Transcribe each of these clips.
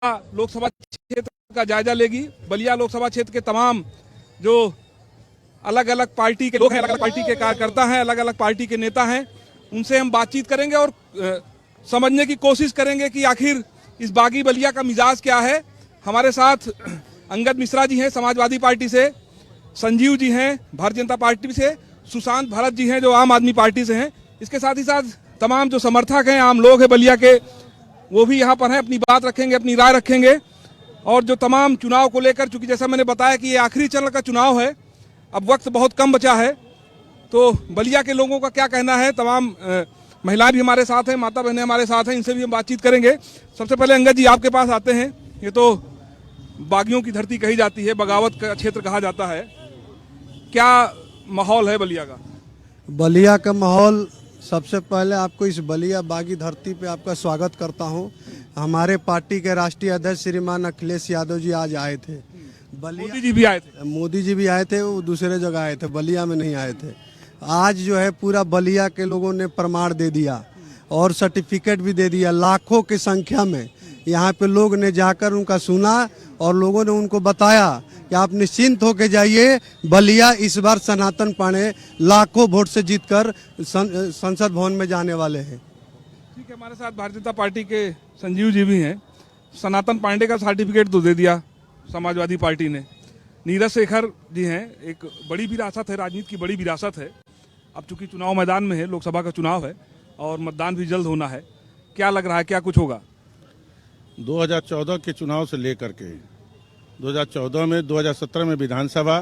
लोकसभा क्षेत्र का जायजा लेगी। बलिया लोकसभा क्षेत्र के तमाम जो अलग अलग पार्टी के लोग हैं, अलग अलग पार्टी के कार्यकर्ता हैं, अलग अलग पार्टी के नेता हैं, उनसे हम बातचीत करेंगे और समझने की कोशिश करेंगे कि आखिर इस बागी बलिया का मिजाज क्या है। हमारे साथ अंगद मिश्रा जी हैं समाजवादी पार्टी से, संजीव जी हैं भारतीय जनता पार्टी से, सुशांत भरत जी हैं जो आम आदमी पार्टी से हैं। इसके साथ ही साथ तमाम जो समर्थक हैं, आम लोग हैं बलिया के, वो भी यहाँ पर हैं, अपनी बात रखेंगे, अपनी राय रखेंगे। और जो तमाम चुनाव को लेकर, चूंकि जैसा मैंने बताया कि ये आखिरी चरण का चुनाव है, अब वक्त बहुत कम बचा है, तो बलिया के लोगों का क्या कहना है, तमाम महिलाएं भी हमारे साथ हैं, माता बहनें हमारे साथ हैं, इनसे भी हम बातचीत करेंगे। सबसे पहले अंगद जी आपके पास आते हैं। ये तो बागियों की धरती कही जाती है, बगावत का क्षेत्र कहा जाता है, क्या माहौल है बलिया का? बलिया का माहौल, सबसे पहले आपको इस बलिया बागी धरती पे आपका स्वागत करता हूं। हमारे पार्टी के राष्ट्रीय अध्यक्ष श्रीमान अखिलेश यादव जी आज आए थे। मोदी जी भी आए थे? मोदी जी भी आए थे, वो दूसरे जगह आए थे, बलिया में नहीं आए थे। आज जो है पूरा बलिया के लोगों ने प्रमाण दे दिया और सर्टिफिकेट भी दे दिया। लाखों की संख्या में यहाँ पे लोग ने जाकर उनका सुना और लोगों ने उनको बताया कि आप निश्चिंत होकर जाइए, बलिया इस बार सनातन पांडे लाखों वोट से जीतकर संसद भवन में जाने वाले हैं। ठीक है, हमारे साथ भारतीय जनता पार्टी के संजीव जी भी हैं। सनातन पांडे का सर्टिफिकेट तो दे दिया समाजवादी पार्टी ने। नीरज शेखर जी हैं, एक बड़ी विरासत है, राजनीति की बड़ी विरासत है। अब चूंकि चुनाव मैदान में है, लोकसभा का चुनाव है और मतदान भी जल्द होना है, क्या लग रहा है, क्या कुछ होगा? 2014 के चुनाव से लेकर के 2014 में, 2017 में विधानसभा,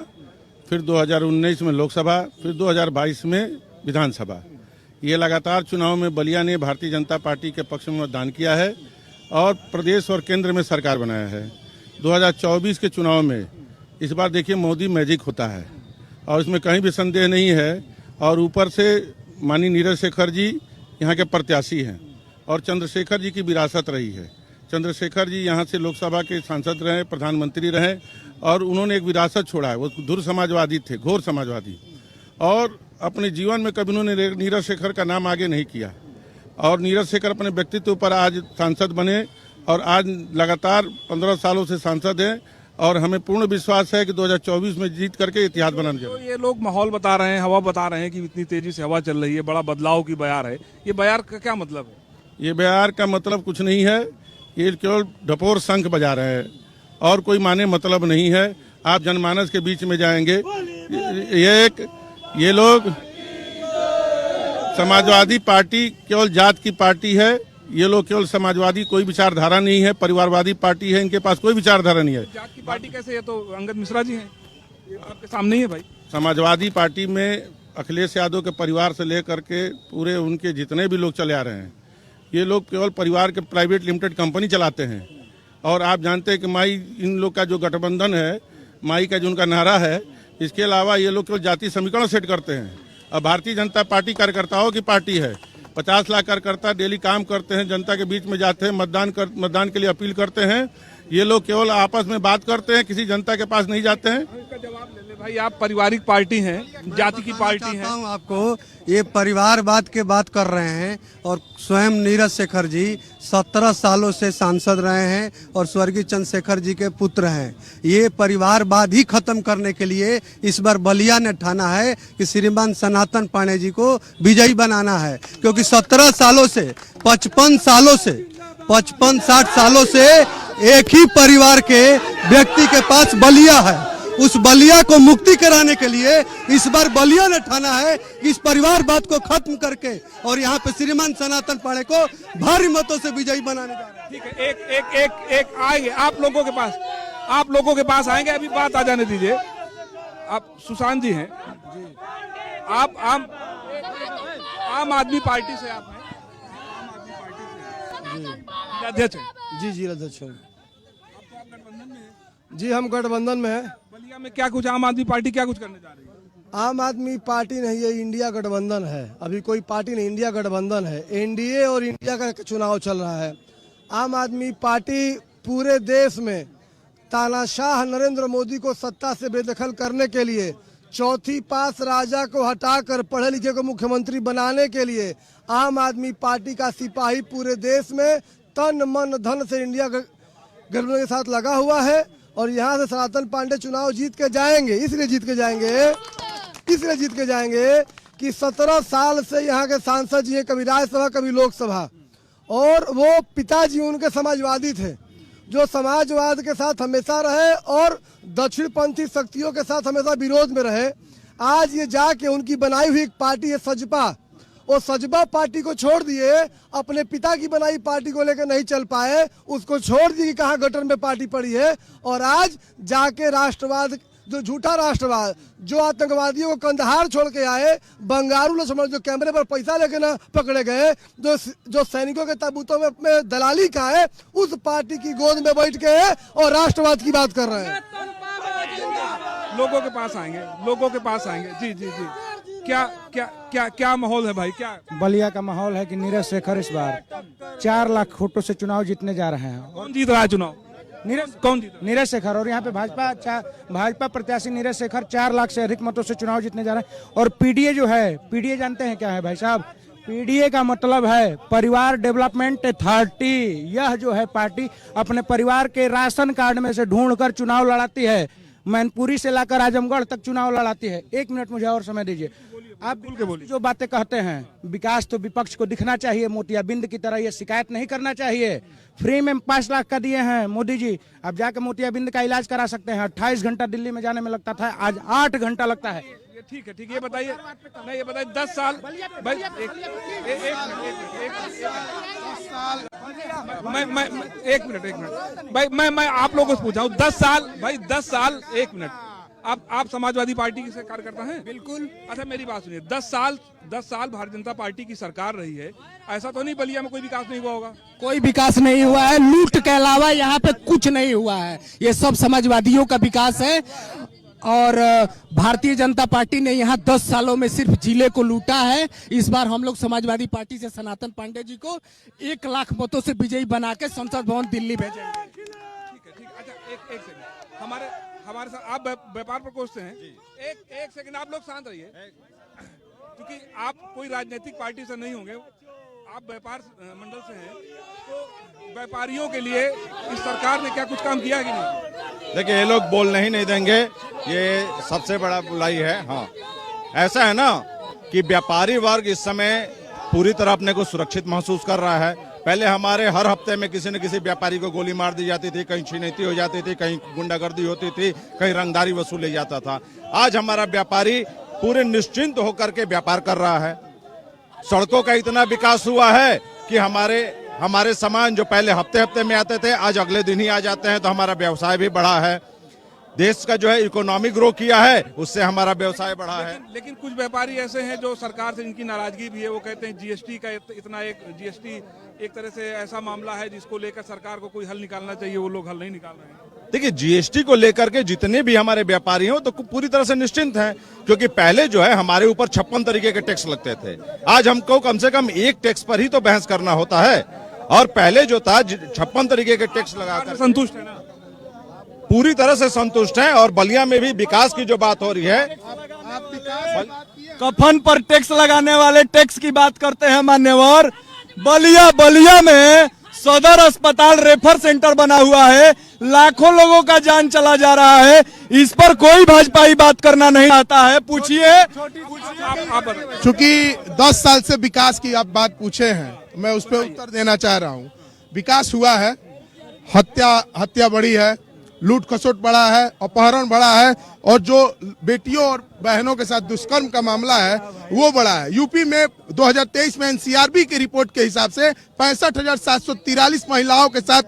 फिर 2019 में लोकसभा, फिर 2022 में विधानसभा, ये लगातार चुनाव में बलिया ने भारतीय जनता पार्टी के पक्ष में मतदान किया है और प्रदेश और केंद्र में सरकार बनाया है। 2024 के चुनाव में इस बार देखिए मोदी मैजिक होता है और इसमें कहीं भी संदेह नहीं है। और ऊपर से माननीय नीरज शेखर जी यहाँ के प्रत्याशी हैं और चंद्रशेखर जी की विरासत रही है। चंद्रशेखर जी यहाँ से लोकसभा के सांसद रहे, प्रधानमंत्री रहे और उन्होंने एक विरासत छोड़ा है। वो धुर समाजवादी थे, घोर समाजवादी, और अपने जीवन में कभी उन्होंने नीरज शेखर का नाम आगे नहीं किया। और नीरज शेखर अपने व्यक्तित्व पर आज सांसद बने और आज लगातार 15 सालों से सांसद हैं और हमें पूर्ण विश्वास है कि 2024 में जीत करके इतिहास बनाने तो ये लोग माहौल बता रहे हैं, हवा बता रहे हैं कि इतनी तेजी से हवा चल रही है, बड़ा बदलाव की बयार है। ये बयार का क्या मतलब है? ये बयार का मतलब कुछ नहीं है, ये केवल ढपोर शंख बजा रहे हैं और कोई माने मतलब नहीं है। आप जनमानस के बीच में जाएंगे, ये लोग समाजवादी पार्टी केवल जात की पार्टी है। ये लोग केवल समाजवादी, कोई विचारधारा नहीं है, परिवारवादी पार्टी है, इनके पास कोई विचारधारा नहीं है। जात की पार्टी कैसे? ये तो अंगद मिश्रा जी हैं, ये आपके सामने ही है भाई। समाजवादी पार्टी में अखिलेश यादव के परिवार से लेकर के पूरे उनके जितने भी लोग चले आ रहे हैं, ये लोग केवल परिवार के प्राइवेट लिमिटेड कंपनी चलाते हैं। और आप जानते हैं कि माई, इन लोग का जो गठबंधन है, माई का जो उनका नारा है, इसके अलावा ये लोग केवल जाति समीकरण सेट करते हैं। अब भारतीय जनता पार्टी कार्यकर्ताओं की पार्टी है, 50 लाख कार्यकर्ता डेली काम करते हैं, जनता के बीच में जाते हैं, मतदान के लिए अपील करते हैं। ये लोग केवल आपस में बात करते हैं, किसी जनता के पास नहीं जाते हैं। इसका जवाब ले ले भाई, आप पारिवारिक पार्टी हैं, जाति की पार्टी है। आपको ये परिवारवाद के बात कर रहे हैं और स्वयं नीरज शेखर जी 17 सालों से सांसद रहे हैं और स्वर्गीय चंद्रशेखर जी के पुत्र हैं। ये परिवारवाद ही खत्म करने के लिए इस बार बलिया ने ठाना है कि श्रीमान सनातन पांडे जी को विजयी बनाना है, क्योंकि 17 सालों से 55-60 सालों से एक ही परिवार के व्यक्ति के पास बलिया है। उस बलिया को मुक्ति कराने के लिए इस बार बलिया ने ठाना है कि इस परिवारवाद को खत्म करके और यहाँ पे श्रीमान सनातन पांडे को भारी मतों से विजयी बनाने जा रहे हैं। ठीक है, एक आएंगे आप लोगों के पास आएंगे, अभी बात आ जाने दीजिए। आप सुशांत जी हैं, आप आम आदमी पार्टी से आप हैं, अध्यक्ष हैं? जी अध्यक्ष हैं जी, हम गठबंधन में हैं। बलिया में क्या कुछ आम आदमी पार्टी क्या कुछ करने जा रही है? आम आदमी पार्टी नहीं है, इंडिया गठबंधन है। अभी कोई पार्टी नहीं, इंडिया गठबंधन है। एनडीए और इंडिया का चुनाव चल रहा है। आम आदमी पार्टी पूरे देश में तानाशाह नरेंद्र मोदी को सत्ता से बेदखल करने के लिए, चौथी पास राजा को हटाकर पढ़े लिखे को मुख्यमंत्री बनाने के लिए आम आदमी पार्टी का सिपाही पूरे देश में तन मन धन से गठबंधन के साथ लगा हुआ है और यहाँ से सनातन पांडे चुनाव जीत के जाएंगे। इसलिए जीत के जाएंगे कि 17 साल से यहाँ के सांसद जी हैं, कभी राज्यसभा कभी लोकसभा, और वो पिताजी उनके समाजवादी थे, जो समाजवाद के साथ हमेशा रहे और दक्षिणपंथी शक्तियों के साथ हमेशा विरोध में रहे। आज ये जाके उनकी बनाई हुई एक पार्टी है सजपा, वो सजपा पार्टी को छोड़ दिए, अपने पिता की बनाई पार्टी को लेकर नहीं चल पाए, उसको छोड़ दिए कि कहाँ गटर में पार्टी पड़ी है, और आज जाके राष्ट्रवाद, जो झूठा राष्ट्रवाद, जो आतंकवादियों को कंदहार छोड़ के आए, बंगारू लक्ष्मण जो कैमरे पर पैसा लेके ना पकड़े गए, जो सैनिकों के ताबूतों में दलाली का है, उस पार्टी की गोद में बैठ के और राष्ट्रवाद की बात कर रहे हैं। लोगों के पास आएंगे। जी जी जी, क्या माहौल है भाई? क्या बलिया का माहौल है कि नीरज शेखर इस बार 4 लाख वोटों से चुनाव जीतने जा रहे हैं। कौन जीत रहा है चुनाव? नीरज शेखर। और यहाँ पे भाजपा प्रत्याशी नीरज शेखर 4 लाख से अधिक मतों से चुनाव जीतने जा रहे हैं। और पीडीए जो है, पीडीए जानते हैं क्या है भाई साहब? पीडीए का मतलब है परिवार डेवलपमेंट अथॉरिटी। यह जो है पार्टी अपने परिवार के राशन कार्ड में से ढूंढकर चुनाव लड़ाती है, मैनपुरी से लाकर आजमगढ़ तक चुनाव लड़ाती है। 1 मिनट मुझे और समय दीजिए। आप जो बातें कहते हैं, विकास तो विपक्ष को दिखना चाहिए, मोतियाबिंद की तरह ये शिकायत नहीं करना चाहिए। फ्री में 5 लाख का दिए हैं मोदी जी, अब जाकर मोतियाबिंद का इलाज करा सकते हैं। 28 घंटा दिल्ली में जाने में लगता था, आज 8 घंटा लगता है। ठीक है, ये बताइए, नहीं ये बताइए 10 साल भाई, एक मिनट भाई, मैं आप लोगों से पूछा हूँ 10 साल भाई, 10 साल, 1 मिनट, आप समाजवादी पार्टी से कार्यकर्ता हैं? बिल्कुल। अच्छा मेरी बात सुनिए, 10 साल भारतीय जनता पार्टी की सरकार रही है, ऐसा तो नहीं बलिया में कोई विकास नहीं हुआ होगा? कोई विकास नहीं हुआ है, लूट के अलावा यहाँ पे कुछ नहीं हुआ है। ये सब समाजवादियों का विकास है और भारतीय जनता पार्टी ने यहाँ 10 सालों में सिर्फ जिले को लूटा है। इस बार हम लोग समाजवादी पार्टी से सनातन पांडे जी को 1 लाख मतों से विजयी बना के संसद भवन दिल्ली भेजेंगे। ठीक है। अच्छा एक सेकंड, हमारे साथ आप व्यापार प्रकोष्ठ से हैं, एक सेकंड आप लोग शांत रहिए, क्योंकि आप कोई राजनीतिक पार्टी से नहीं होंगे, आप व्यापार मंडल से हैं, तो व्यापारियों के लिए इस सरकार ने क्या कुछ काम किया कि नहीं? देखिए, ये लोग बोलने ही नहीं देंगे, ये सबसे बड़ा बुराई है। हाँ, ऐसा है ना कि व्यापारी वर्ग इस समय पूरी तरह अपने को सुरक्षित महसूस कर रहा है। पहले हमारे हर हफ्ते में किसी न किसी व्यापारी को गोली मार दी जाती थी, कहीं छिनैती हो जाती थी, कहीं गुंडागर्दी होती थी, कहीं रंगदारी वसूल ले जाता था। आज हमारा व्यापारी पूरे निश्चिंत होकर के व्यापार कर रहा है। सड़कों का इतना विकास हुआ है कि हमारे सामान जो पहले हफ्ते में आते थे, आज अगले दिन ही आ जाते हैं। तो हमारा व्यवसाय भी बढ़ा है, देश का जो है इकोनॉमी ग्रो किया है, उससे हमारा व्यवसाय बढ़ा है। लेकिन कुछ व्यापारी ऐसे हैं जो सरकार से इनकी नाराजगी भी है, वो कहते हैं जीएसटी का इतना जीएसटी एक तरह से ऐसा मामला है जिसको लेकर सरकार को कोई हल निकालना चाहिए, वो लोग हल नहीं निकाल रहे हैं। देखिए, जीएसटी को लेकर के जितने भी हमारे व्यापारी हैं तो पूरी तरह से निश्चिंत हैं, क्योंकि पहले जो है हमारे ऊपर 56 तरीके के टैक्स लगते थे। आज हमको कम से कम एक टैक्स पर ही तो बहस करना होता है, और पहले जो था 56 तरीके के टैक्स लगाकर संतुष्ट है ना? पूरी तरह से संतुष्ट है। और बलिया में भी विकास की जो बात हो रही है, कफन पर टैक्स लगाने वाले टैक्स की बात करते हैं मान्यवर। बलिया में सदर अस्पताल रेफर सेंटर बना हुआ है, लाखों लोगों का जान चला जा रहा है, इस पर कोई भाजपाई बात करना नहीं आता है। पूछिए। चूंकि 10 साल से विकास की आप बात पूछे हैं, मैं उस पर उत्तर देना चाह रहा हूं। विकास हुआ है, हत्या बढ़ी है, लूट खसोट बढ़ा है, अपहरण बढ़ा है, और जो बेटियों और बहनों के साथ दुष्कर्म का मामला है वो बढ़ा है। यूपी में 2023 में एनसीआरबी की रिपोर्ट के हिसाब से 65,743 महिलाओं के साथ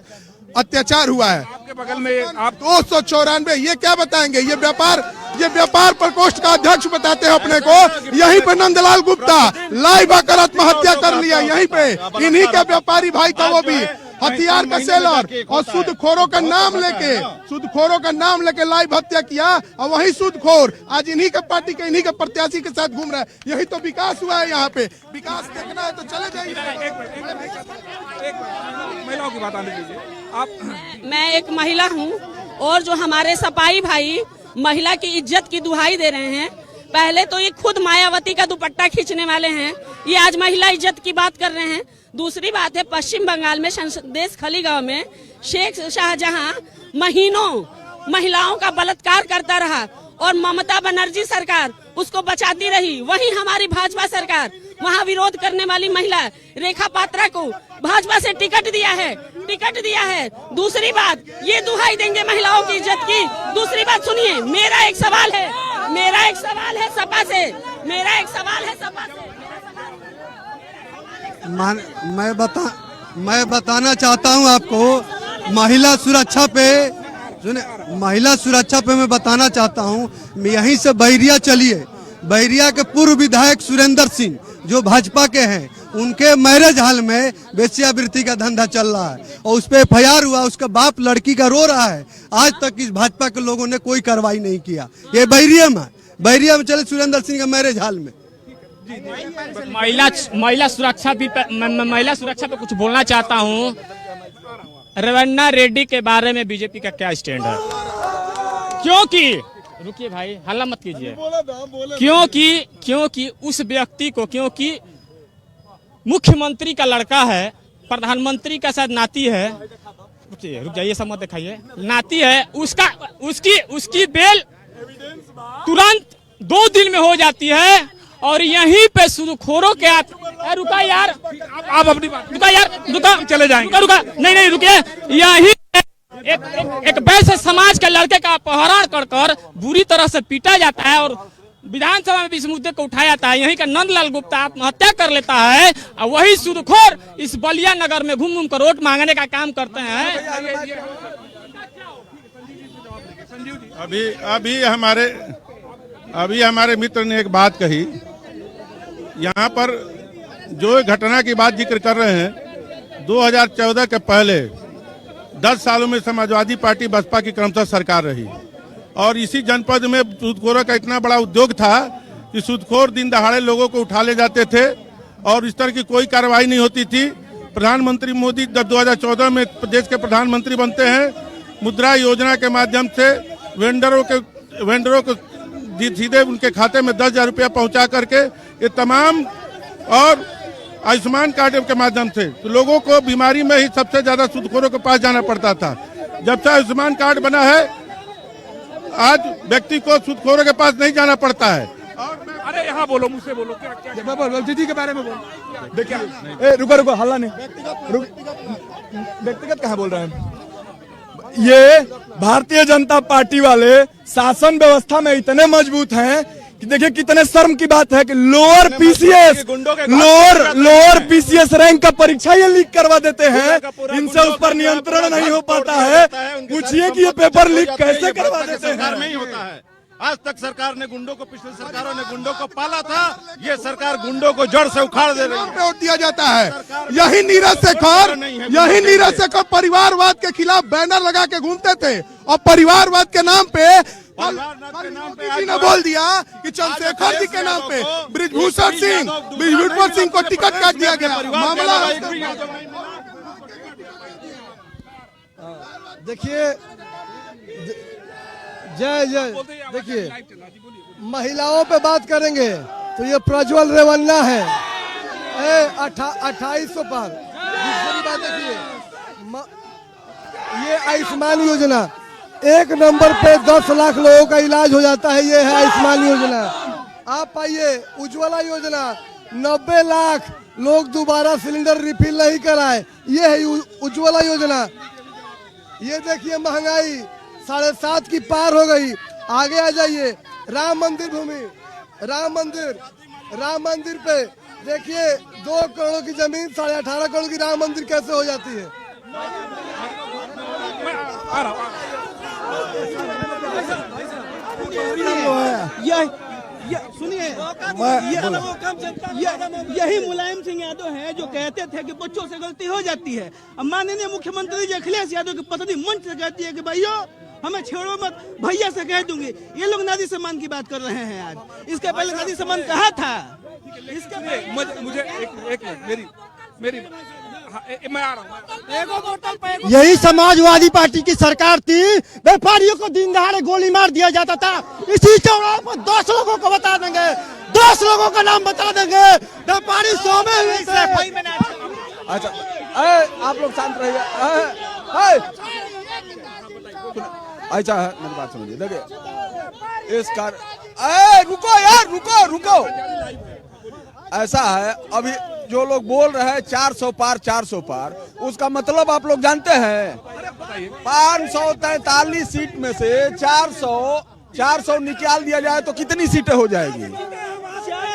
अत्याचार हुआ है। आपके बगल में आप 294, ये क्या बताएंगे? ये व्यापार प्रकोष्ठ का अध्यक्ष बताते हैं अपने को। यहीं पे नंदलाल गुप्ता लाइव आकर आत्महत्या कर लिया, यहीं पे इन्हीं के व्यापारी भाई का, वो भी हथियार का सेलर, और सूदखोरों का नाम लेके लाइव हत्या किया, और वही सूदखोर आज इन्हीं के पार्टी के, इन्हीं के प्रत्याशी के साथ घूम रहा है। यही तो विकास हुआ है। यहाँ पे विकास देखना है तो चले जाइए। महिलाओं की बात आने दीजिए। आप मैं एक महिला हूँ, और जो हमारे सपाई भाई महिला की इज्जत की दुहाई दे रहे हैं, पहले तो ये खुद मायावती का दुपट्टा खींचने वाले हैं, ये आज महिला इज्जत की बात कर रहे हैं। दूसरी बात है, पश्चिम बंगाल में संदेश खली गांव में शेख शाहजहां महीनों महिलाओं का बलात्कार करता रहा और ममता बनर्जी सरकार उसको बचाती रही। वहीं हमारी भाजपा सरकार वहां विरोध करने वाली महिला रेखा पात्रा को भाजपा से टिकट दिया है। दूसरी बात, ये दुहाई देंगे महिलाओं की इज्जत की। दूसरी बात सुनिए, मेरा एक सवाल है सपा से। मैं बताना चाहता हूं आपको महिला सुरक्षा पे मैं बताना चाहता हूं। यहीं से बहरिया चलिए, बहरिया के पूर्व विधायक सुरेंद्र सिंह जो भाजपा के हैं, उनके मैरिज हॉल में वेश्यावृत्ति का धंधा चल रहा है और उस पे FIR हुआ। उसका बाप लड़की का रो रहा है। आज तक इस भाजपा के लोगों ने कोई कार्रवाई नहीं किया। ये बहरिया में चले सुरेंद्र सिंह के मैरिज हॉल में। महिला सुरक्षा पे कुछ बोलना चाहता हूँ। रेवन्ना रेड्डी के बारे में बीजेपी का क्या स्टैंड है? क्योंकि रुकिए भाई, हल्ला मत कीजिए। क्योंकि उस व्यक्ति को, क्योंकि मुख्यमंत्री का लड़का है, प्रधानमंत्री का शायद नाती है, रुक जाइए, सब मत दिखाइए, नाती है, उसकी बेल तुरंत 2 दिन में हो जाती है और यहीं पे सूदखोरों के रुका यार, आप अपनी बात रुका चले जाएंगे, रुका नहीं रुकिए। यही एक वैश्य समाज के लड़के का अपहरण कर बुरी तरह से पीटा जाता है और विधानसभा में भी इस मुद्दे को उठाया जाता है। यहीं का नंदलाल गुप्ता आत्महत्या कर लेता है और वही सूदखोर इस बलिया नगर में घूम कर वोट मांगने का काम करते हैं। अभी हमारे मित्र ने एक बात कही, यहाँ पर जो घटना की बात जिक्र कर रहे हैं, 2014 के पहले 10 सालों में समाजवादी पार्टी बसपा की क्रमशः सरकार रही और इसी जनपद में सूदखोरों का इतना बड़ा उद्योग था कि सूदखोर दिन दहाड़े लोगों को उठा ले जाते थे और इस तरह की कोई कार्रवाई नहीं होती थी। प्रधानमंत्री मोदी जब 2014 में देश के प्रधानमंत्री बनते हैं, मुद्रा योजना के माध्यम से वेंडरों को सीधे उनके खाते में 10,000 रुपया पहुंचा करके ये तमाम, और आयुष्मान कार्ड के माध्यम से तो लोगों को बीमारी में ही सबसे ज्यादा सूदखोरों के पास जाना पड़ता था। जब से आयुष्मान कार्ड बना है, आज व्यक्ति को सूदखोरों के पास नहीं जाना पड़ता है। अरे यहाँ बोलो, मुझसे बोलो, क्या दीदी के बारे में बोलो। देखिए, रुको हल्ला नहीं, व्यक्तिगत कहाँ बोल रहे हैं? ये भारतीय जनता पार्टी वाले शासन व्यवस्था में इतने मजबूत हैं कि देखिए कितने शर्म की बात है कि लोअर पीसीएस रैंक का परीक्षा ये लीक करवा देते हैं। इनसे उस पर नियंत्रण नहीं हो पाता है। पूछिए कि ये पेपर लीक कैसे करवा देते हैं। नहीं होता है। आज तक सरकार ने गुंडों को, पिछली सरकारों ने गुंडों को पाला था, ये सरकार गुंडों को जड़ से उखाड़ दे रही है। दिया जाता है। यही नीरज शेखर परिवारवाद के खिलाफ बैनर लगा के घूमते थे और परिवारवाद के नाम पे जी ने बोल दिया कि चंद्रशेखर जी के नाम पे ब्रिजभूषण सिंह को टिकट काट दिया गया। मामला देखिए, जय देखिए, महिलाओं पे बात करेंगे तो ये प्रज्वल रेवन्ना है 2800 पार। दूसरी बात देखिए, ये आयुष्मान योजना 1 नंबर पे 10 लाख लोगों का इलाज हो जाता है। ये है आयुष्मान योजना। आप पाइए उज्ज्वला योजना, 90 लाख लोग दोबारा सिलेंडर रिफिल नहीं कराए। ये है उज्ज्वला योजना। ये देखिए महंगाई 7.5 की पार हो गई। आगे आ जाइए, राम मंदिर भूमि, राम मंदिर पे देखिए 2 करोड़ की जमीन 18.5 करोड़ की राम मंदिर कैसे हो जाती है। सुनिए, यही मुलायम सिंह यादव है जो कहते थे कि बच्चों से गलती हो जाती है। अब माननीय मुख्यमंत्री जी अखिलेश यादव की पत्नी मंच से कहती है कि भाइयों हमें छेड़ो मत, भैया से कह दूंगी। ये लोग नारी सम्मान की बात कर रहे हैं आज। इसके पहले नारी सम्मान कहा था? मुझे एक मेरी मैं आ रहा हूँ। यही समाजवादी पार्टी की सरकार थी। व्यापारियों को दिन दहाड़े गोली मार दिया जाता था। इसी चौराहे पर 10 लोगों को बता देंगे 10 लोगों का नाम बता देंगे। व्यापारी 100 में अच्छा आप लोग शांत रहिए। ऐसा है, मेरी बात समझिए। देखिए इस रुको यार, रुको। ऐसा है, अभी जो लोग बोल रहे हैं 400 पार, उसका मतलब आप लोग जानते हैं? 543 सीट में से 400 निकाल दिया जाए तो कितनी सीटें हो जाएगी?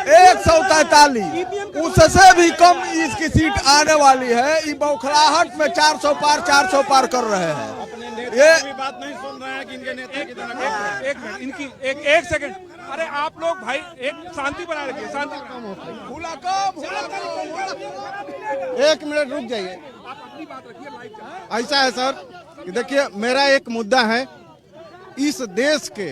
143। उससे भी कम इसकी सीट आने वाली है। ये बौखलाहट में 400 पार कर रहे हैं। ये बात नहीं सुन रहे हैं कि इनके नेता की तरफ। एक मिनट, इनकी एक सेकंड। अरे आप लोग भाई एक शांति बनाए रखिए, शांति। एक मिनट रुक जाइए। ऐसा है सर कि देखिए, मेरा एक मुद्दा है, इस देश के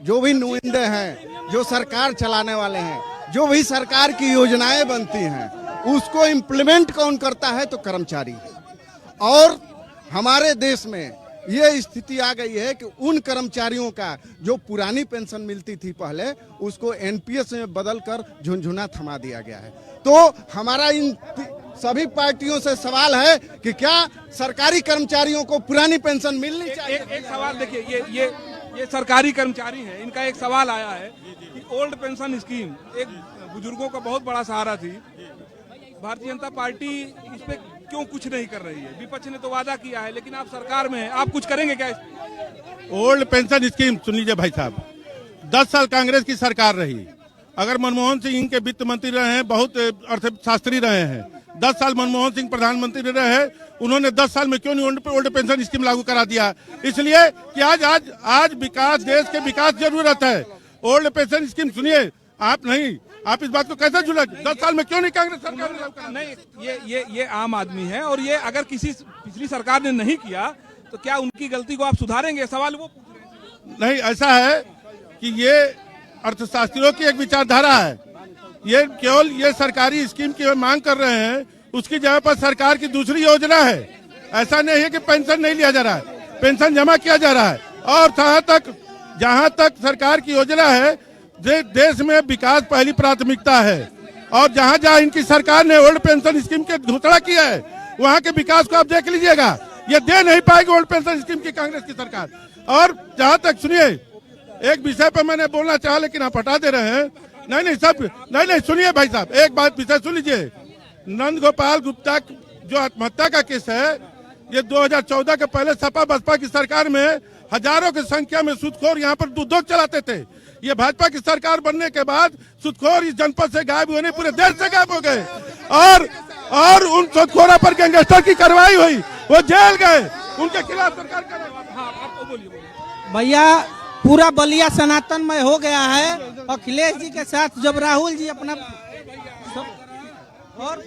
जो भी नुमाइंदे हैं, जो सरकार चलाने वाले हैं, जो भी सरकार की योजनाएं बनती हैं, उसको इम्प्लीमेंट कौन करता है? तो कर्मचारी। और हमारे देश में ये स्थिति आ गई है कि उन कर्मचारियों का जो पुरानी पेंशन मिलती थी पहले, उसको एनपीएस में बदलकर झुनझुना थमा दिया गया है। तो हमारा इन सभी पार्टियों से सवाल है कि क्या सरकारी कर्मचारियों को पुरानी पेंशन मिलनी चाहिए? एक सवाल देखिए, ये सरकारी कर्मचारी हैं, इनका एक सवाल आया है कि ओल्ड पेंशन स्कीम एक बुजुर्गों का बहुत बड़ा सहारा थी। भारतीय जनता पार्टी इस पे क्यों कुछ नहीं कर रही है? विपक्ष ने तो वादा किया है, लेकिन आप सरकार में हैं, आप कुछ करेंगे क्या? ओल्ड पेंशन स्कीम सुन लीजिए भाई साहब, 10 साल कांग्रेस की सरकार रही। अगर मनमोहन सिंह इनके वित्त मंत्री रहे हैं, बहुत अर्थशास्त्री रहे हैं, 10 साल मनमोहन सिंह प्रधानमंत्री रहे हैं, उन्होंने 10 साल में क्यों नहीं ओल्ड पेंशन स्कीम लागू करा दिया? इसलिए कि आज विकास, देश के विकास जरूरत है। ओल्ड पेंशन स्कीम सुनिए, आप इस बात को कैसे झुला? 10 साल में क्यों नहीं कांग्रेस सरकार ने लागू करा? नहीं, ये आम आदमी है, और ये अगर किसी पिछली सरकार ने नहीं किया तो क्या उनकी गलती को आप सुधारेंगे? सवाल वो पूछ रहे हैं। नहीं, ऐसा है कि ये अर्थशास्त्रियों की एक विचारधारा है। ये केवल ये सरकारी स्कीम की मांग कर रहे हैं, उसकी जगह पर सरकार की दूसरी योजना है। ऐसा नहीं है कि पेंशन नहीं लिया जा रहा है, पेंशन जमा किया जा रहा है। और जहां तक सरकार की योजना है, देश में विकास पहली प्राथमिकता है। और जहां जहां इनकी सरकार ने ओल्ड पेंशन स्कीम के घोषणा किया है, वहां के विकास को आप देख लीजिएगा। ये दे नहीं पाएगी ओल्ड पेंशन स्कीम की कांग्रेस की सरकार। और जहां तक सुनिए, एक विषय पर मैंने बोलना चाहा लेकिन आप हटा दे रहे हैं। नहीं, सुनिए भाई साहब, एक बात विषय सुन लीजिए। नंद गोपाल गुप्ता जो आत्महत्या का केस है, ये 2014 के पहले सपा बसपा की सरकार में हजारों की संख्या में सूदखोर यहाँ पर उद्योग चलाते थे। ये भाजपा की सरकार बनने के बाद सूदखोर इस जनपद से गायब हुए, नहीं पूरे देश से गायब हो गए। और उन सूदखोरों पर गैंगस्टर की कार्रवाई हुई, वो जेल गए, उनके खिलाफ सरकार का। भैया पूरा बलिया सनातनमय हो गया है। अखिलेश जी के साथ जब राहुल जी अपना और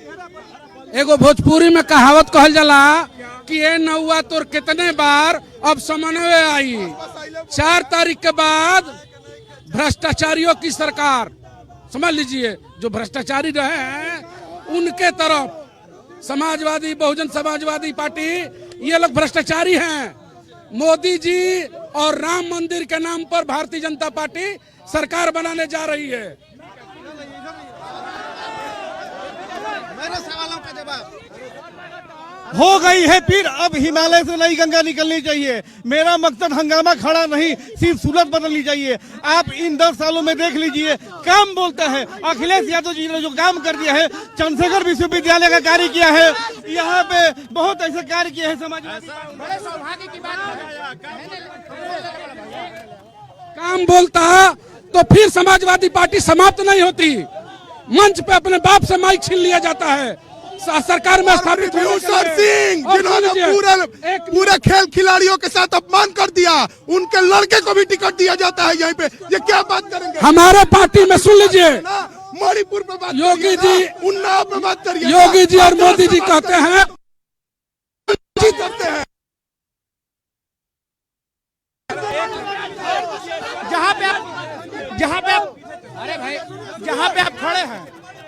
एगो भोजपुरी में कहावत कहल जाला कि ये नौआ तोर कितने बार अब समन्वय आई। 4 तारीख के बाद भ्रष्टाचारियों की सरकार, समझ लीजिए, जो भ्रष्टाचारी रहे हैं उनके तरफ समाजवादी, बहुजन समाजवादी पार्टी, ये लोग भ्रष्टाचारी हैं। मोदी जी और राम मंदिर के नाम पर भारतीय जनता पार्टी सरकार बनाने जा रही है। मेरे सवालों का जवाब हो गई है फिर। अब हिमालय से नई गंगा निकलनी चाहिए। मेरा मकसद हंगामा खड़ा नहीं, सिर्फ सूरत बदलनी चाहिए। आप इन 10 सालों में देख लीजिए, काम बोलता है। अखिलेश यादव जी ने जो काम कर दिया है, चंद्रशेखर विश्वविद्यालय का कार्य किया है, यहाँ पे बहुत ऐसे कार्य किए हैं समाजवादी। बड़े सौभाग्य की बात, काम बोलता तो फिर समाजवादी पार्टी समाप्त नहीं होती। मंच पे अपने बाप से माइक छीन लिया जाता है। सरकार में स्थापित सिंह जिन्होंने पूरे खेल खिलाड़ियों के साथ अपमान कर दिया, उनके लड़के को भी टिकट दिया जाता है यहाँ पे। ये क्या बात करेंगे? हमारे पार्टी में सुन लीजिए, मणिपुर पे बात, योगी जी, उन्नाव पे बात करिए। योगी जी और मोदी जी कहते हैं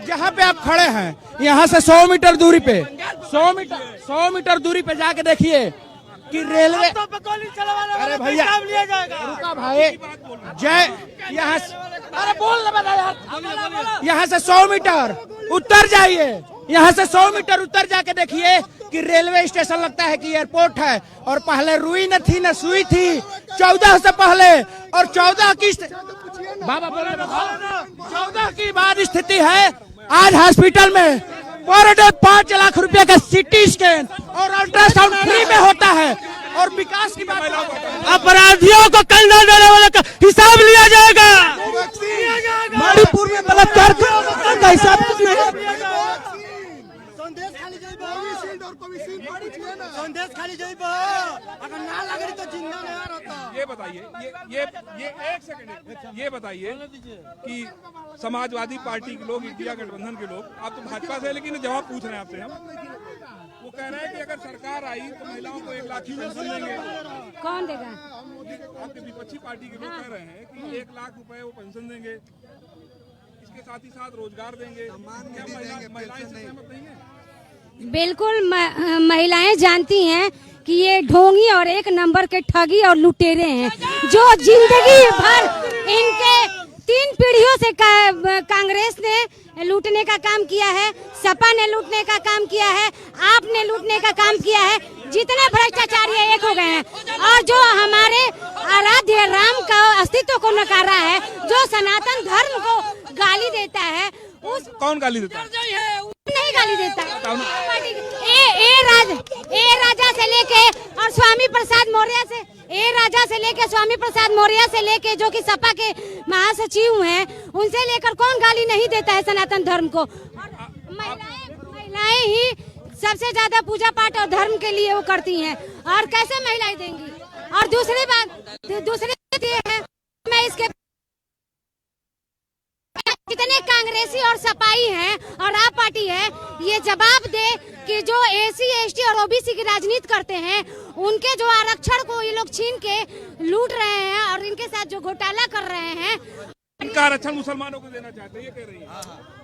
जहाँ पे आप खड़े हैं, यहाँ से 100 मीटर दूरी पे 100 मीटर दूरी पे जाके देखिए कि रेलवे, अरे भैया रुका भाई, जय यहाँ अरे बोल यार। यहाँ से 100 मीटर उत्तर जाइए, यहाँ से 100 मीटर उत्तर जाके देखिए कि रेलवे स्टेशन लगता है कि एयरपोर्ट है। और पहले रुई न थी न सुई थी, 14 से पहले और 14 की बाबा बोल रहे 14 की बाद स्थिति है। आज हॉस्पिटल में पर डे 5 लाख रुपए का सीटी स्कैन और अल्ट्रासाउंड फ्री में होता है। और विकास की बात, अपराधियों को कंधा देने वाले का हिसाब लिया जाएगा। मणिपुर में बलात्कार का हिसाब ये बताइए, ये एक सेकंड, ये बताइए कि समाजवादी पार्टी के लोग, इंडिया गठबंधन के लोग, आप तो भाजपा से, लेकिन जवाब पूछ रहे हैं आपसे हम, वो कह रहे हैं कि अगर सरकार आई तो महिलाओं को 1 लाख की पेंशन देंगे। कौन देगा? आपके विपक्षी पार्टी के लोग कह रहे हैं कि 1 लाख रुपए वो पेंशन देंगे, इसके साथ ही साथ रोजगार देंगे। महिलाएं इससे सहमत नहीं है? बिल्कुल महिलाएं जानती हैं कि ये ढोंगी और 1 नंबर के ठगी और लुटेरे हैं, जो जिंदगी भर इनके 3 पीढ़ियों से कांग्रेस ने लूटने का काम किया है, सपा ने लूटने का काम किया है, आपने लूटने का काम किया है। जितने भ्रष्टाचारी एक हो गए हैं। और जो हमारे आराध्य राम का अस्तित्व को नकारा है, जो सनातन धर्म को गाली देता है, उस कौन गाली देता है? नहीं गाली देता। ए राजा से लेके और स्वामी प्रसाद मौर्य से, राजा से लेके स्वामी प्रसाद मौर्य से लेके जो कि सपा के महासचिव हैं, उनसे लेकर कौन गाली नहीं देता है सनातन धर्म को। महिलाएं ही सबसे ज्यादा पूजा पाठ और धर्म के लिए वो करती हैं, और कैसे महिलाएं देंगी। और दूसरी बात ये है, मैं इसके जितने कांग्रेसी और सपाई हैं और आप पार्टी है, ये जवाब दे कि जो एसी एसटी और ओबीसी की राजनीति करते हैं, उनके जो आरक्षण को ये लोग छीन के लूट रहे हैं और इनके साथ जो घोटाला कर रहे हैं, इनका आरक्षण मुसलमानों को देना चाहते हैं, ये कह रही है।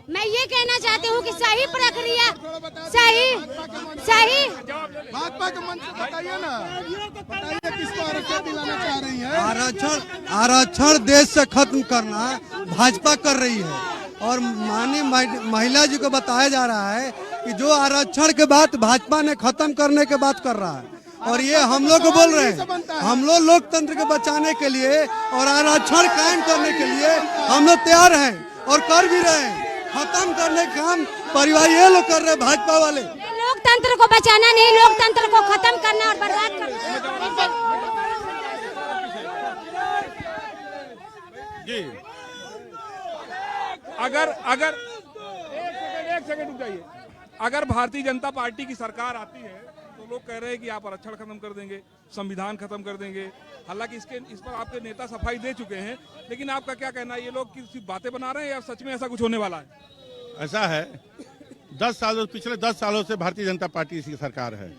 मैं ये कहना चाहती हूँ कि सही प्रक्रिया, सही भाजपा के मंच से बताइए ना, बताइए किसको आरक्षण दिलाना चाह रही है? आरक्षण देश से खत्म करना भाजपा कर रही है। और माननीय महिला जी को बताया जा रहा है कि जो आरक्षण के बात भाजपा ने खत्म करने के बात कर रहा है, और ये हम लोग को बोल रहे हैं। हम लोग लोकतंत्र को बचाने के लिए और आरक्षण कायम करने के लिए हम लोग तैयार हैं और कर भी रहे हैं। खत्म करने का काम परिवार ये लोग कर रहे हैं, भाजपा वाले। लोकतंत्र को बचाना नहीं, लोकतंत्र को खत्म करना और बर्बाद करना। जी अगर एक सेकंड रुक जाइए। अगर भारतीय जनता पार्टी की सरकार आती है तो लोग कह रहे हैं कि आप आरक्षण खत्म कर देंगे, संविधान खत्म कर देंगे। हालांकि इस पर आपके नेता सफाई दे चुके हैं, लेकिन आपका क्या कहना है, ये लोग सिर्फ बातें बना रहे हैं या सच में ऐसा कुछ होने वाला है? ऐसा है, पिछले 10 सालों से भारतीय जनता पार्टी की सरकार है,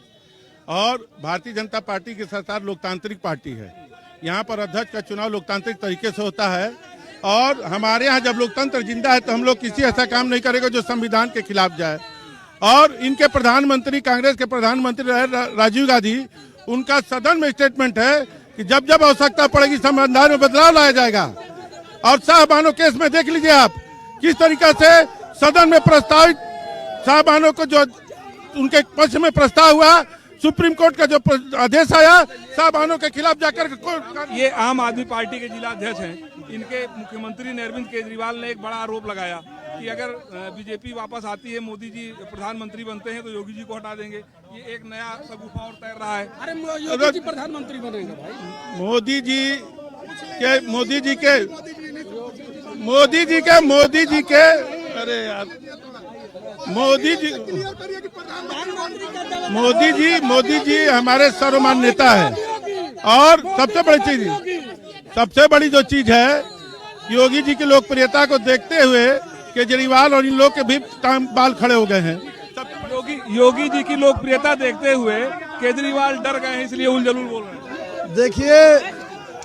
और भारतीय जनता पार्टी की सरकार लोकतांत्रिक पार्टी है। यहाँ पर अध्यक्ष का चुनाव लोकतांत्रिक तरीके से होता है, और हमारे यहाँ जब लोकतंत्र जिंदा है तो हम लोग किसी ऐसा काम नहीं करेंगे जो संविधान के खिलाफ जाए। और इनके प्रधानमंत्री, कांग्रेस के प्रधानमंत्री राजीव गांधी, उनका सदन में स्टेटमेंट है कि जब जब आवश्यकता पड़ेगी संविधान में बदलाव लाया जाएगा। और शाहबानो केस में देख लीजिए आप किस तरीके से सदन में प्रस्तावित शाहबानो को जो उनके पक्ष में प्रस्ताव हुआ, सुप्रीम कोर्ट का जो आदेश आया, शाहबानो के खिलाफ जाकर ये आम आदमी पार्टी के जिला अध्यक्ष हैं, इनके मुख्यमंत्री अरविंद केजरीवाल ने एक बड़ा आरोप लगाया कि अगर बीजेपी वापस आती है, मोदी जी प्रधानमंत्री बनते हैं तो योगी जी को हटा देंगे। ये एक नया शगुफा और तैर रहा है। अरे योगी जी प्रधानमंत्री बनेंगे भाई। मोदी जी के अरे यार मोदी जी हमारे सर्वमान्य नेता है। और सबसे बड़ी जो चीज है, योगी जी की लोकप्रियता को देखते हुए केजरीवाल और इन लोग के भी बाल खड़े हो गए हैं। योगी जी की लोकप्रियता देखते हुए केजरीवाल डर गए हैं, इसलिए उलझुल बोल रहे हैं। देखिए,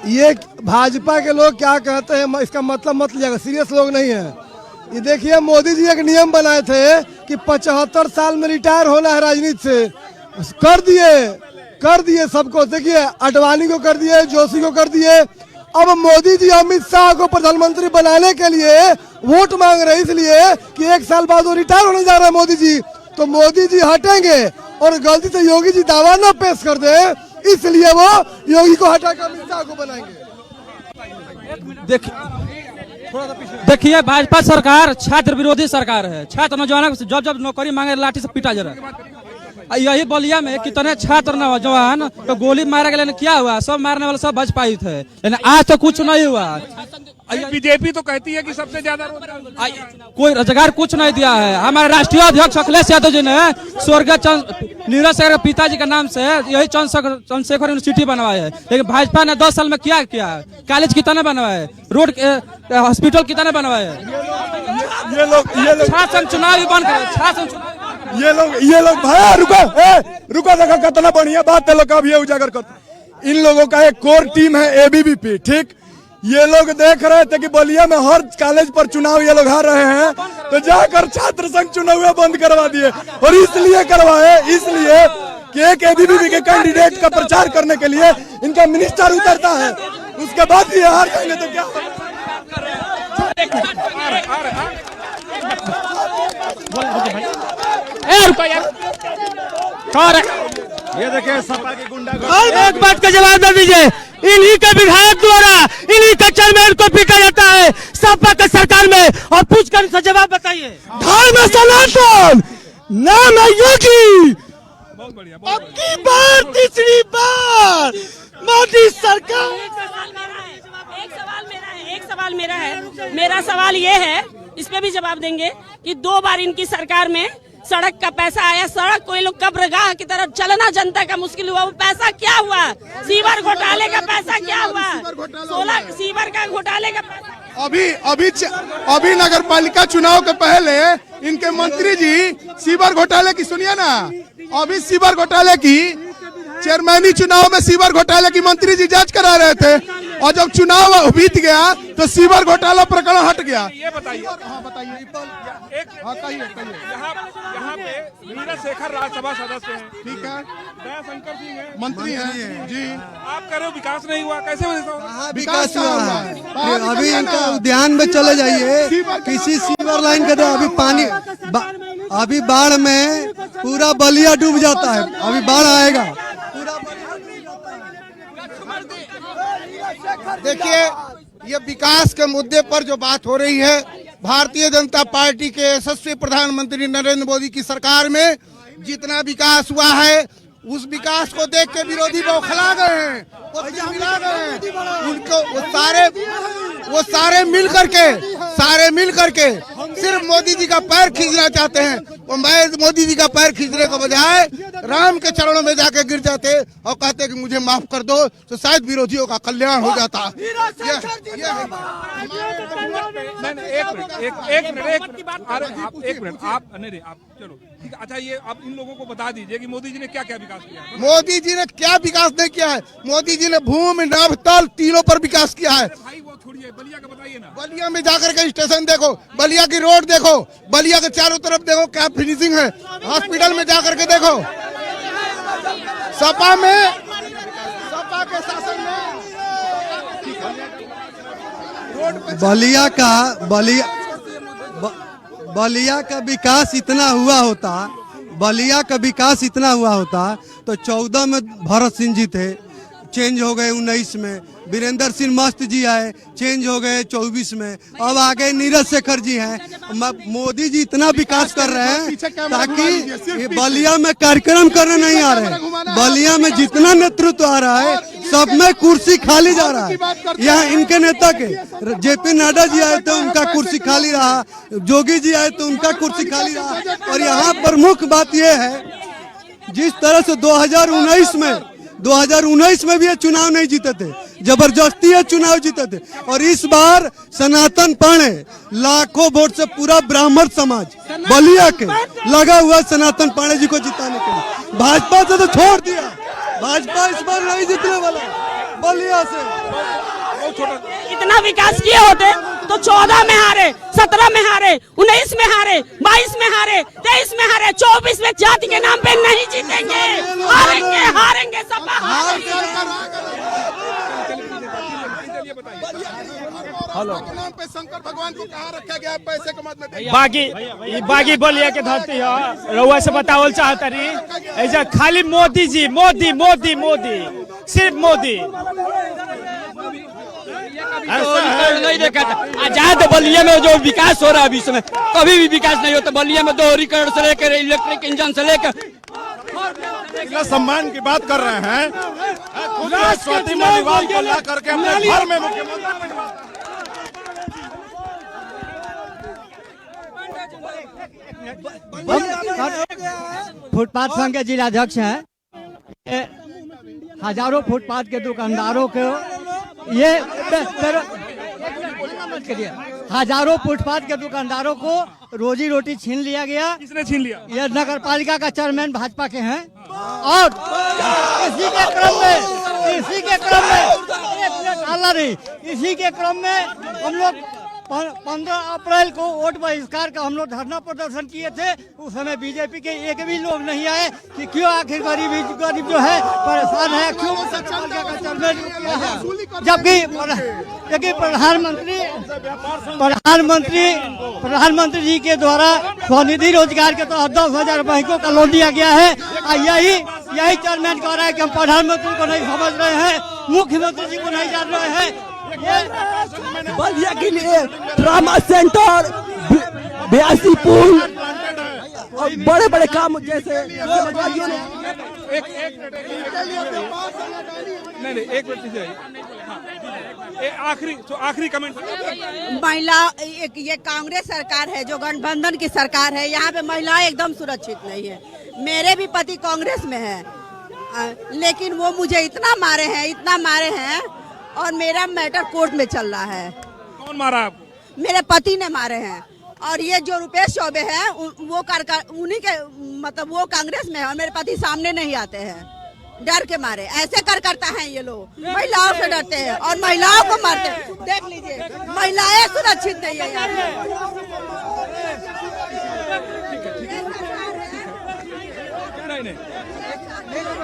ये भाजपा के लोग क्या कहते हैं इसका मतलब मत लीजिएगा, सीरियस लोग नहीं है। ये देखिए, मोदी जी एक नियम बनाए थे कि 75 साल में रिटायर होना है राजनीति से, कर दिए सबको। देखिए, अडवाणी को कर दिए, जोशी को कर दिए, अब मोदी जी अमित शाह को प्रधानमंत्री बनाने के लिए वोट मांग रहे हैं, इसलिए कि 1 साल बाद वो रिटायर होने जा रहे हैं मोदी जी। तो मोदी जी हटेंगे और गलती से योगी जी दावा न पेश कर दे, इसलिए वो योगी को हटाकर अमित शाह को बनाएंगे। देखिए, भाजपा सरकार छात्र विरोधी सरकार है। छात्र नौजवानों को जब जब नौकरी मांगे लाठी से पीटा जा रहा है। यही बलिया में कितने छात्र नौजवान तो गोली मारा गया, क्या हुआ? सब मारने वाले सब भाजपा ही थे, लेकिन आज तो कुछ नहीं हुआ। बीजेपी तो कहती है कि सबसे ज्यादा कोई रोजगार कुछ नहीं दिया है। हमारे राष्ट्रीय अध्यक्ष अखिलेश यादव जी ने स्वर्गीय नीरज शेखर पिताजी के नाम से यही चंद्रशेखर यूनिवर्सिटी बनवाया है, लेकिन भाजपा ने 10 साल में क्या किया? कॉलेज कितने बनवाए, रोड हॉस्पिटल कितने बनवाए? ये लोग शासन चुनाव भी बंद करे, शासन चुनाव ये लोग भाई रुको देखो कितना बढ़िया बात है। लोग अभी उजागर कर, इन लोगों का एक कोर टीम है एबीवीपी, ठीक। ये लोग देख रहे थे कि बलिया में हर कॉलेज पर चुनाव ये लोग हार रहे हैं, तो जाकर छात्र संघ चुनाव बंद करवा दिए। और इसलिए करवाए, इसलिए कि एक एबीवीपी के कैंडिडेट का प्रचार करने के लिए इनका मिनिस्टर उतरता है, उसके बाद ये हार जाएंगे तो क्या? ये देखिए सपा की गुंडा। एक बात का जवाब दे दीजिए, इन्हीं के विधायक द्वारा इन्हीं के चेयरमैन को पीटा जाता है सपा के सरकार में, और पूछ कर इनसे जवाब बताइए। धर्म सनातन, नाम है योगी। अब की बार, तीसरी बार मोदी सरकार। एक सवाल मेरा है, मेरा सवाल ये है, इस पे भी जवाब देंगे कि 2 बार इनकी सरकार में सड़क का पैसा आया, सड़क को ये लोग कब्रगाह की तरफ चलना जनता का मुश्किल हुआ, वो पैसा क्या हुआ? सीवर घोटाले का पैसा क्या हुआ? 16 सीवर का घोटाले का पैसा। अभी नगर पालिका चुनाव के पहले इनके मंत्री जी सीवर घोटाले की, सुनिए ना, अभी सीवर घोटाले की चेयरमैनी चुनाव में सीवर घोटाले की मंत्री जी जांच करा रहे थे, और जब चुनाव बीत गया तो सीवर घोटाला प्रकरण हट गया। ये बताइए, यहाँ पे नीरज शेखर राज्यसभा सदस्य हैं, ठीक है, दयाशंकर सिंह हैं, मंत्री हैं जी। आप कह रहे हो विकास नहीं हुआ, कैसे हुआ? विकास हुआ है। अभी इनका उद्यान में चले जाइए, किसी सीवर लाइन के अभी पानी अभी बाढ़ में पूरा बलिया डूब जाता है, अभी बाढ़ आएगा। देखिए, ये विकास के मुद्दे पर जो बात हो रही है, भारतीय जनता पार्टी के यशस्वी प्रधानमंत्री नरेंद्र मोदी की सरकार में जितना विकास हुआ है, उस विकास को देख के विरोधी बौखला गए हैं, मिला गए हैं। उनको वो सारे मिल करके सिर्फ मोदी जी का पैर खींचना चाहते हैं। वो मोदी जी का पैर खींचने के बजाय राम के चरणों में जाके गिर जाते और कहते कि मुझे माफ कर दो, तो शायद विरोधियों का कल्याण हो जाता। एक मिनट आप चलो ठीक है। अच्छा, ये आप इन लोगों को बता दीजिए कि मोदी जी ने क्या क्या विकास किया है। मोदी जी ने क्या विकास नहीं किया है? मोदी जी ने भूमि, नभ, तल तीनों पर विकास किया है। भाई वो छोड़िए, बलिया का बताइए ना। बलिया में जाकर के स्टेशन देखो, बलिया की रोड देखो, बलिया के चारों तरफ देखो क्या फिनिशिंग है। हॉस्पिटल में जाकर के देखो, सपा के शासन में बलिया का विकास इतना हुआ होता, बलिया का विकास इतना हुआ होता तो 14 में भरत सिंह जी थे, चेंज हो गए 19 में, वीरेंद्र सिंह मस्त जी आए, चेंज हो गए 24 में, अब आ गए नीरज शेखर जी हैं। मोदी जी इतना विकास कर रहे हैं ताकि बलिया में कार्यक्रम करने नहीं आ रहे हैं। बलिया में जितना नेतृत्व आ रहा है सब में कुर्सी खाली जा रहा है। यहाँ इनके नेता के जेपी नड्डा जी आए तो उनका कुर्सी खाली रहा, जोगी जी आए तो उनका कुर्सी खाली रहा। और यहाँ प्रमुख बात यह है, जिस तरह से 2019 में भी ये चुनाव नहीं जीते थे, जबरदस्ती ये चुनाव जीते थे, और इस बार सनातन पांडे लाखों वोट से पूरा ब्राह्मण समाज बलिया के लगा हुआ सनातन पांडे जी को जिताने के लिए। भाजपा से तो छोड़ दिया, भाजपा इस बार नहीं जीतने वाला बलिया से। इतना विकास किए होते तो 14 में हारे, 17 में हारे, 19 में हारे, 22 में हारे, 23 में हारे, 24 में जाति के नाम पे नहीं जीतेंगे, हारेंगे सपा हारेंगे। हेलो के नाम पे शंकर भगवान को कहाँ रखा गया है पैसे के मत में? बागी बलिया के धरती है, रउआ से बतावल चाहता रही ऐसा खाली मोदी जी, मोदी मोदी मोदी, सिर्फ मोदी। नहीं देखा था आजाद बलिया में जो विकास हो रहा है अभी समय, कभी भी विकास नहीं होता। बलिया में दोहरीकरण से लेकर इलेक्ट्रिक इंजन से लेकर सम्मान की बात कर रहे हैं, स्वाति मालीवाल को ला करके अपने घर में मुख्यमंत्री। फुटपाथ संघ के जिलाध्यक्ष हैं। हजारों फुटपाथ के दुकानदारों को हजारों फुटपाथ के दुकानदारों को रोजी रोटी छीन लिया गया। किसने छीन लिया? ये नगर पालिका का चेयरमैन भाजपा के हैं। और इसी के क्रम में इसी के क्रम में हम लोग 15 अप्रैल को वोट बहिष्कार का हम लोग धरना प्रदर्शन किए थे। उस समय बीजेपी के एक भी लोग नहीं आए कि क्यों आखिर गरीब जो है परेशान है, क्यों जबकि प्रधानमंत्री जी के द्वारा स्वनिधि रोजगार के तहत 10,000 बैंकों का लोन दिया गया है। यही चेयरमैन कह रहा है कि हम प्रधानमंत्री को नहीं समझ रहे हैं, मुख्यमंत्री जी को नहीं जान रहे हैं। बलिया के लिए ड्रामा सेंटर, 82 पुल और बड़े बड़े काम जैसे एक मिनट आखिरी कमेंट। महिला ये कांग्रेस सरकार है, जो गठबंधन की सरकार है, यहाँ पे महिलाएं एकदम सुरक्षित नहीं है। मेरे भी पति कांग्रेस में है, लेकिन वो मुझे इतना मारे हैं और मेरा मैटर कोर्ट में चल रहा है। कौन मारा आपको? मेरे पति ने मारे हैं। और ये जो रुपेश चौबे हैं वो उन्हीं के मतलब वो कांग्रेस में है और मेरे पति सामने नहीं आते हैं डर के मारे। ऐसे करता है ये लोग, महिलाओं से डरते हैं और महिलाओं को मारते हैं। देख लीजिए, महिलाएं सुरक्षित नहीं है यहाँ।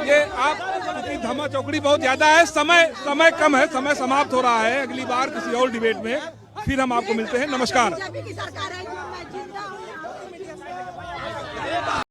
ये आपकी धमा चौकड़ी बहुत ज्यादा है, समय कम है, समय समाप्त हो रहा है। अगली बार किसी और डिबेट में फिर हम आपको मिलते हैं। नमस्कार।